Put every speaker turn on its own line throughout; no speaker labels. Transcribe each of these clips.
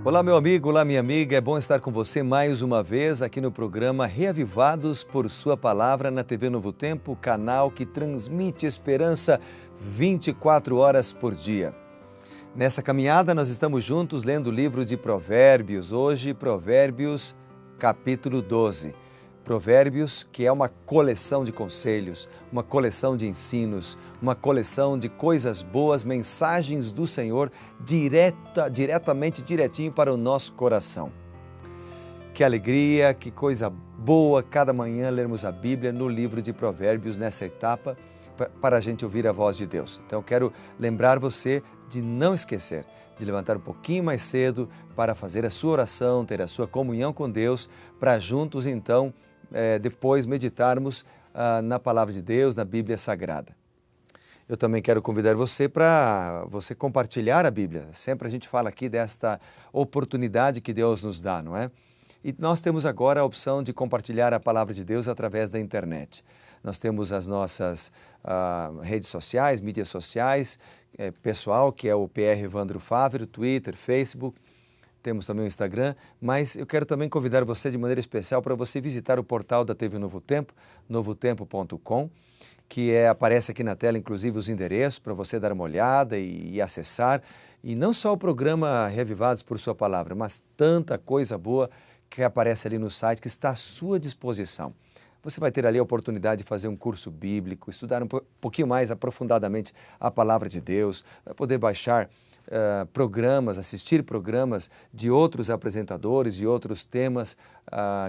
Olá, meu amigo, olá, minha amiga. É bom estar com você mais uma vez aqui no programa Reavivados por Sua Palavra na TV Novo Tempo, canal que transmite esperança 24 horas por dia. Nessa caminhada, nós estamos juntos lendo o livro de Provérbios. Hoje, Provérbios, capítulo 12. Provérbios, que é uma coleção de conselhos, uma coleção de ensinos, uma coleção de coisas boas, mensagens do Senhor direitinho para o nosso coração. Que alegria, que coisa boa cada manhã lermos a Bíblia no livro de Provérbios nessa etapa para a gente ouvir a voz de Deus. Então eu quero lembrar você de não esquecer de levantar um pouquinho mais cedo para fazer a sua oração, ter a sua comunhão com Deus, para juntos então depois meditarmos na Palavra de Deus, na Bíblia Sagrada. Eu também quero convidar você para você compartilhar a Bíblia. Sempre a gente fala aqui desta oportunidade que Deus nos dá, não é? E nós temos agora a opção de compartilhar a Palavra de Deus através da internet. Nós temos as nossas redes sociais, mídias sociais, pessoal, que é o PR Evandro Fávero, Twitter, Facebook. Temos também o Instagram, mas eu quero também convidar você de maneira especial para você visitar o portal da TV Novo Tempo, novotempo.com, que aparece aqui na tela, inclusive, os endereços para você dar uma olhada e acessar. E não só o programa Reavivados por Sua Palavra, mas tanta coisa boa que aparece ali no site que está à sua disposição. Você vai ter ali a oportunidade de fazer um curso bíblico, estudar um pouquinho mais aprofundadamente a Palavra de Deus, vai poder baixar programas, assistir programas de outros apresentadores e outros temas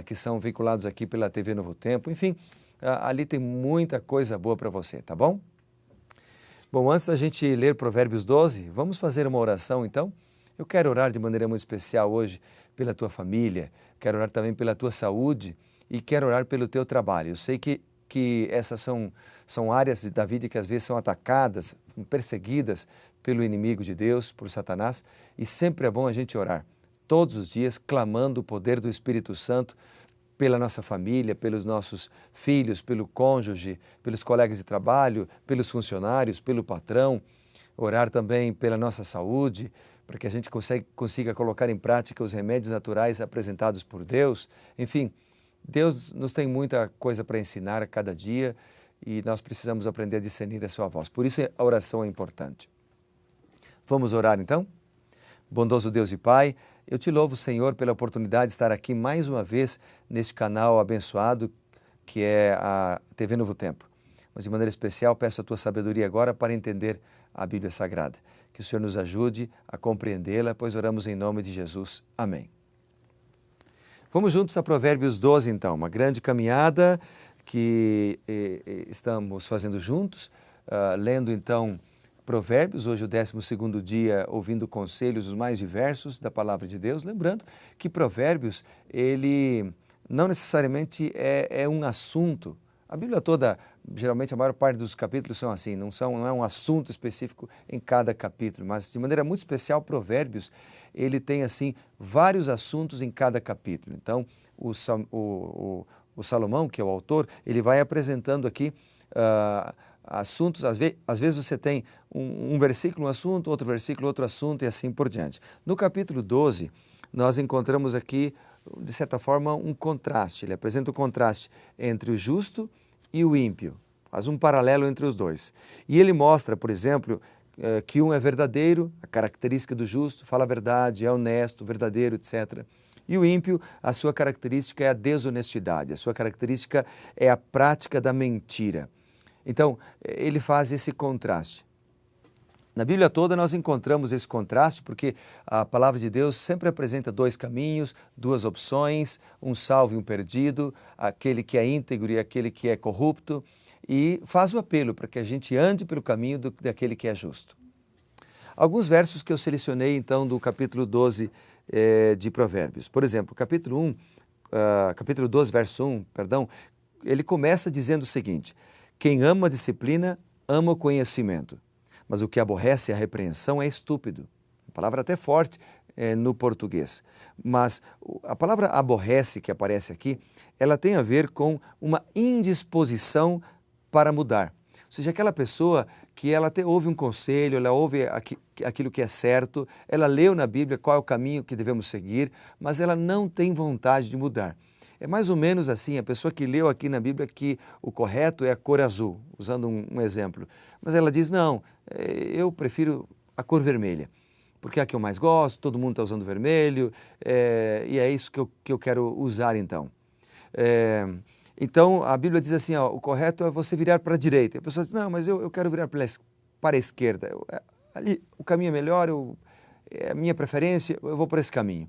que são vinculados aqui pela TV Novo Tempo. Enfim, ali tem muita coisa boa para você, tá bom? Bom, antes da gente ler Provérbios 12, vamos fazer uma oração então? Eu quero orar de maneira muito especial hoje pela tua família, quero orar também pela tua saúde e quero orar pelo teu trabalho. Eu sei que essas são áreas da vida que às vezes são atacadas, perseguidas pelo inimigo de Deus, por Satanás, e sempre é bom a gente orar, todos os dias, clamando o poder do Espírito Santo pela nossa família, pelos nossos filhos, pelo cônjuge, pelos colegas de trabalho, pelos funcionários, pelo patrão, orar também pela nossa saúde, para que a gente consiga colocar em prática os remédios naturais apresentados por Deus. Enfim, Deus nos tem muita coisa para ensinar a cada dia e nós precisamos aprender a discernir a sua voz. Por isso a oração é importante. Vamos orar então? Bondoso Deus e Pai, eu te louvo, Senhor, pela oportunidade de estar aqui mais uma vez neste canal abençoado que é a TV Novo Tempo. Mas de maneira especial peço a tua sabedoria agora para entender a Bíblia Sagrada. Que o Senhor nos ajude a compreendê-la, pois oramos em nome de Jesus. Amém. Vamos juntos a Provérbios 12 então, uma grande caminhada que estamos fazendo juntos, lendo então Provérbios, hoje o 12º dia, ouvindo conselhos os mais diversos da Palavra de Deus. Lembrando que Provérbios, ele não necessariamente é um assunto. A Bíblia toda, geralmente a maior parte dos capítulos são assim, não é um assunto específico em cada capítulo, mas de maneira muito especial, Provérbios, ele tem assim vários assuntos em cada capítulo. Então, o Salomão, que é o autor, ele vai apresentando aqui assuntos, às vezes você tem um versículo, um assunto, outro versículo, outro assunto e assim por diante. No capítulo 12, nós encontramos aqui, de certa forma, um contraste. Ele apresenta o contraste entre o justo e o ímpio, faz um paralelo entre os dois. E ele mostra, por exemplo, que um é verdadeiro, a característica do justo, fala a verdade, é honesto, verdadeiro, etc. E o ímpio, a sua característica é a desonestidade, a sua característica é a prática da mentira. Então, ele faz esse contraste. Na Bíblia toda nós encontramos esse contraste porque a palavra de Deus sempre apresenta dois caminhos, duas opções, um salvo e um perdido, aquele que é íntegro e aquele que é corrupto, e faz o apelo para que a gente ande pelo caminho daquele que é justo. Alguns versos que eu selecionei então do capítulo 12 de Provérbios. Por exemplo, capítulo 12, verso 1, ele começa dizendo o seguinte: quem ama a disciplina, ama o conhecimento, mas o que aborrece a repreensão é estúpido. Uma palavra até forte no português. Mas a palavra aborrece, que aparece aqui, ela tem a ver com uma indisposição para mudar. Ou seja, aquela pessoa que ela até ouve um conselho, ela ouve aquilo que é certo, ela leu na Bíblia qual é o caminho que devemos seguir, mas ela não tem vontade de mudar. É mais ou menos assim, a pessoa que leu aqui na Bíblia que o correto é a cor azul, usando um exemplo. Mas ela diz, não, eu prefiro a cor vermelha, porque é a que eu mais gosto, todo mundo está usando vermelho, e é isso que eu quero usar então. Então, a Bíblia diz assim, ó, o correto é você virar para a direita. E a pessoa diz, não, mas eu quero virar para a esquerda. Ali o caminho é melhor, é a minha preferência, eu vou por esse caminho.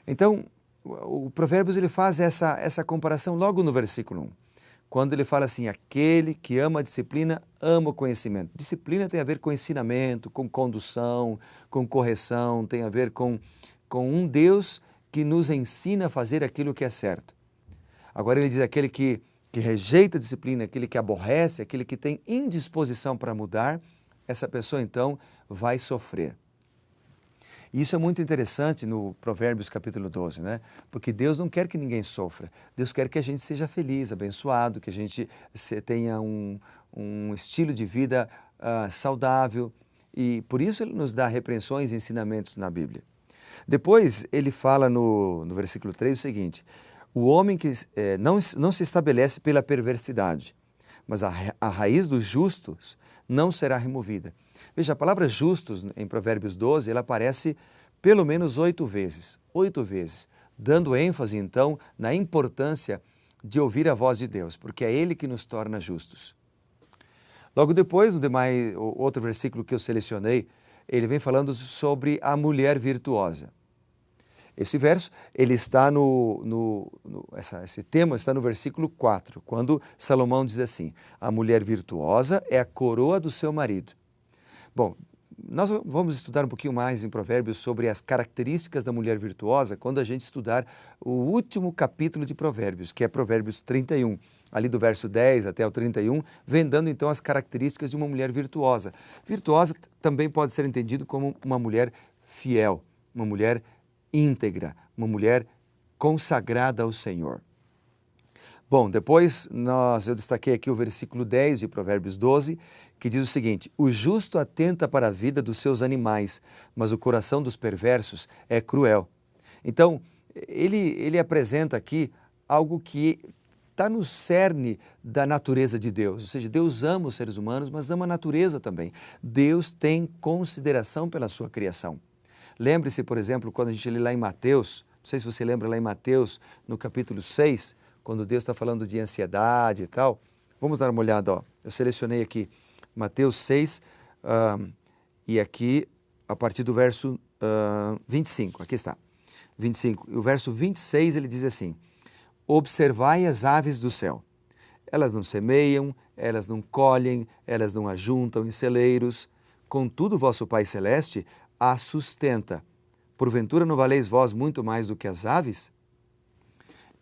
Então, o Provérbios ele faz essa comparação logo no versículo 1, quando ele fala assim, aquele que ama a disciplina, ama o conhecimento. Disciplina tem a ver com ensinamento, com condução, com correção, tem a ver com um Deus que nos ensina a fazer aquilo que é certo. Agora ele diz aquele que rejeita a disciplina, aquele que aborrece, aquele que tem indisposição para mudar, essa pessoa então vai sofrer. E isso é muito interessante no Provérbios capítulo 12, né? Porque Deus não quer que ninguém sofra. Deus quer que a gente seja feliz, abençoado, que a gente tenha um estilo de vida saudável. E por isso ele nos dá repreensões e ensinamentos na Bíblia. Depois ele fala no versículo 3 o seguinte, o homem que não se estabelece pela perversidade, mas a raiz dos justos não será removida. Veja, a palavra justos em Provérbios 12, ela aparece pelo menos 8 vezes, dando ênfase então na importância de ouvir a voz de Deus, porque é Ele que nos torna justos. Logo depois, o outro versículo que eu selecionei, ele vem falando sobre a mulher virtuosa. Esse verso, ele está esse tema está no versículo 4, quando Salomão diz assim, a mulher virtuosa é a coroa do seu marido. Bom, nós vamos estudar um pouquinho mais em Provérbios sobre as características da mulher virtuosa quando a gente estudar o último capítulo de Provérbios, que é Provérbios 31, ali do verso 10 até o 31, vem dando então as características de uma mulher virtuosa. Virtuosa também pode ser entendido como uma mulher fiel, uma mulher íntegra, uma mulher consagrada ao Senhor. Bom, depois eu destaquei aqui o versículo 10 de Provérbios 12, que diz o seguinte, o justo atenta para a vida dos seus animais, mas o coração dos perversos é cruel. Então, ele apresenta aqui algo que está no cerne da natureza de Deus, ou seja, Deus ama os seres humanos, mas ama a natureza também. Deus tem consideração pela sua criação. Lembre-se, por exemplo, quando a gente lê lá em Mateus, não sei se você lembra lá em Mateus, no capítulo 6, quando Deus está falando de ansiedade e tal. Vamos dar uma olhada, ó. Eu selecionei aqui Mateus 6, e aqui a partir do verso 25, aqui está, 25. E o verso 26 ele diz assim, observai as aves do céu, elas não semeiam, elas não colhem, elas não ajuntam em celeiros, contudo vosso Pai Celeste a sustenta. Porventura não valeis vós muito mais do que as aves?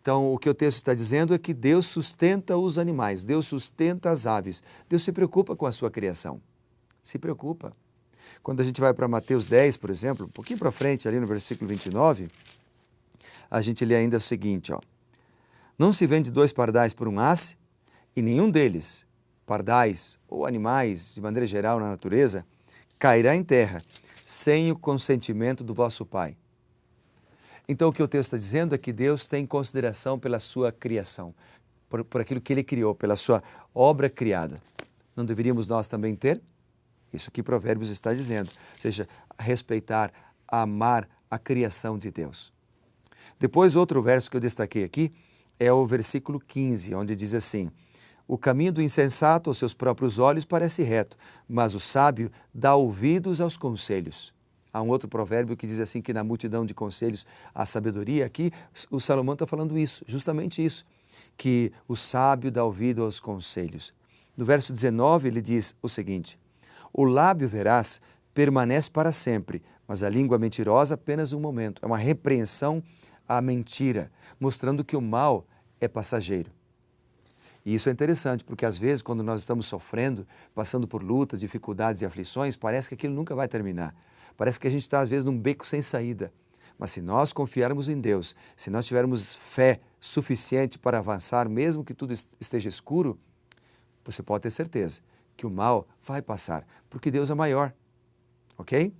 Então, o que o texto está dizendo é que Deus sustenta os animais, Deus sustenta as aves. Deus se preocupa com a sua criação. Se preocupa. Quando a gente vai para Mateus 10, por exemplo, um pouquinho para frente, ali no versículo 29, a gente lê ainda o seguinte, ó. Não se vende 2 pardais por um asse, e nenhum deles, pardais ou animais, de maneira geral na natureza, cairá em terra, sem o consentimento do vosso Pai. Então, o que o texto está dizendo é que Deus tem consideração pela sua criação, por aquilo que Ele criou, pela sua obra criada. Não deveríamos nós também ter? Isso que Provérbios está dizendo, ou seja, respeitar, amar a criação de Deus. Depois, outro verso que eu destaquei aqui é o versículo 15, onde diz assim, o caminho do insensato aos seus próprios olhos parece reto, mas o sábio dá ouvidos aos conselhos. Há um outro provérbio que diz assim que na multidão de conselhos há sabedoria. Aqui o Salomão está falando isso, justamente isso, que o sábio dá ouvido aos conselhos. No verso 19 ele diz o seguinte, o lábio veraz permanece para sempre, mas a língua mentirosa apenas um momento. É uma repreensão à mentira, mostrando que o mal é passageiro. E isso é interessante, porque às vezes quando nós estamos sofrendo, passando por lutas, dificuldades e aflições, parece que aquilo nunca vai terminar. Parece que a gente está às vezes num beco sem saída. Mas se nós confiarmos em Deus, se nós tivermos fé suficiente para avançar, mesmo que tudo esteja escuro, você pode ter certeza que o mal vai passar, porque Deus é maior, ok?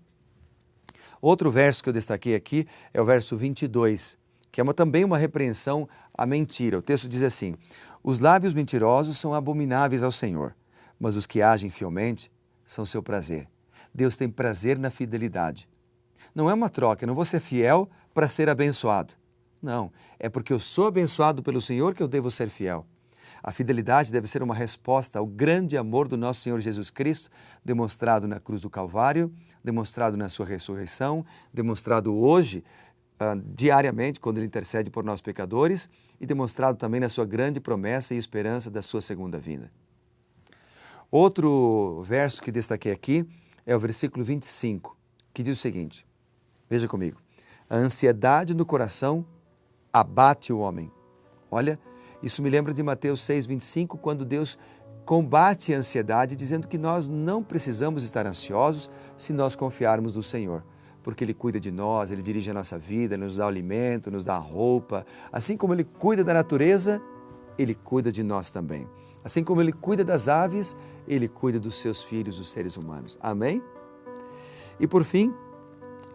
Outro verso que eu destaquei aqui é o verso 22, que é também uma repreensão à mentira. O texto diz assim: os lábios mentirosos são abomináveis ao Senhor, mas os que agem fielmente são seu prazer. Deus tem prazer na fidelidade. Não é uma troca, eu não vou ser fiel para ser abençoado. Não, é porque eu sou abençoado pelo Senhor que eu devo ser fiel. A fidelidade deve ser uma resposta ao grande amor do nosso Senhor Jesus Cristo, demonstrado na cruz do Calvário, demonstrado na sua ressurreição, demonstrado hoje, diariamente, quando Ele intercede por nós pecadores, e demonstrado também na sua grande promessa e esperança da sua segunda vinda. Outro verso que destaquei aqui é o versículo 25, que diz o seguinte, veja comigo: a ansiedade no coração abate o homem. Olha, isso me lembra de Mateus 6,25, quando Deus combate a ansiedade, dizendo que nós não precisamos estar ansiosos se nós confiarmos no Senhor, porque Ele cuida de nós, Ele dirige a nossa vida, Ele nos dá o alimento, nos dá a roupa. Assim como Ele cuida da natureza, Ele cuida de nós também. Assim como Ele cuida das aves, Ele cuida dos seus filhos, os seres humanos. Amém? E por fim,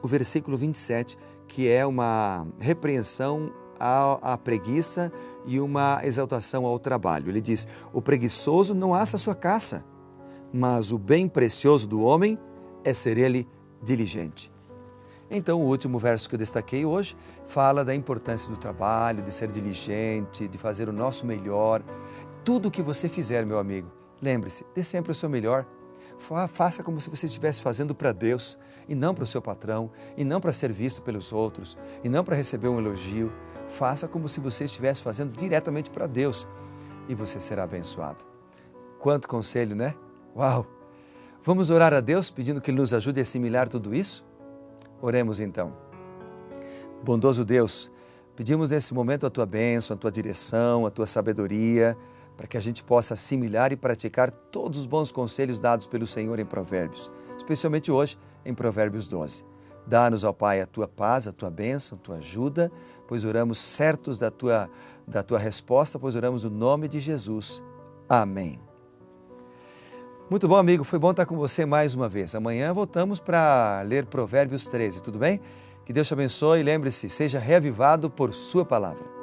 o versículo 27, que é uma repreensão à preguiça e uma exaltação ao trabalho. Ele diz: o preguiçoso não assa a sua caça, mas o bem precioso do homem é ser ele diligente. Então, o último verso que eu destaquei hoje fala da importância do trabalho, de ser diligente, de fazer o nosso melhor. Tudo o que você fizer, meu amigo, lembre-se, dê sempre o seu melhor. Faça como se você estivesse fazendo para Deus, e não para o seu patrão, e não para ser visto pelos outros, e não para receber um elogio. Faça como se você estivesse fazendo diretamente para Deus, e você será abençoado. Quanto conselho, né? Uau! Vamos orar a Deus pedindo que Ele nos ajude a assimilar tudo isso? Oremos então. Bondoso Deus, pedimos nesse momento a Tua bênção, a Tua direção, a Tua sabedoria, para que a gente possa assimilar e praticar todos os bons conselhos dados pelo Senhor em Provérbios, especialmente hoje em Provérbios 12. Dá-nos, ó Pai, a Tua paz, a Tua bênção, a Tua ajuda, pois oramos certos da tua resposta, pois oramos no nome de Jesus. Amém. Muito bom, amigo, foi bom estar com você mais uma vez. Amanhã voltamos para ler Provérbios 13, tudo bem? Que Deus te abençoe e lembre-se, seja reavivado por Sua palavra.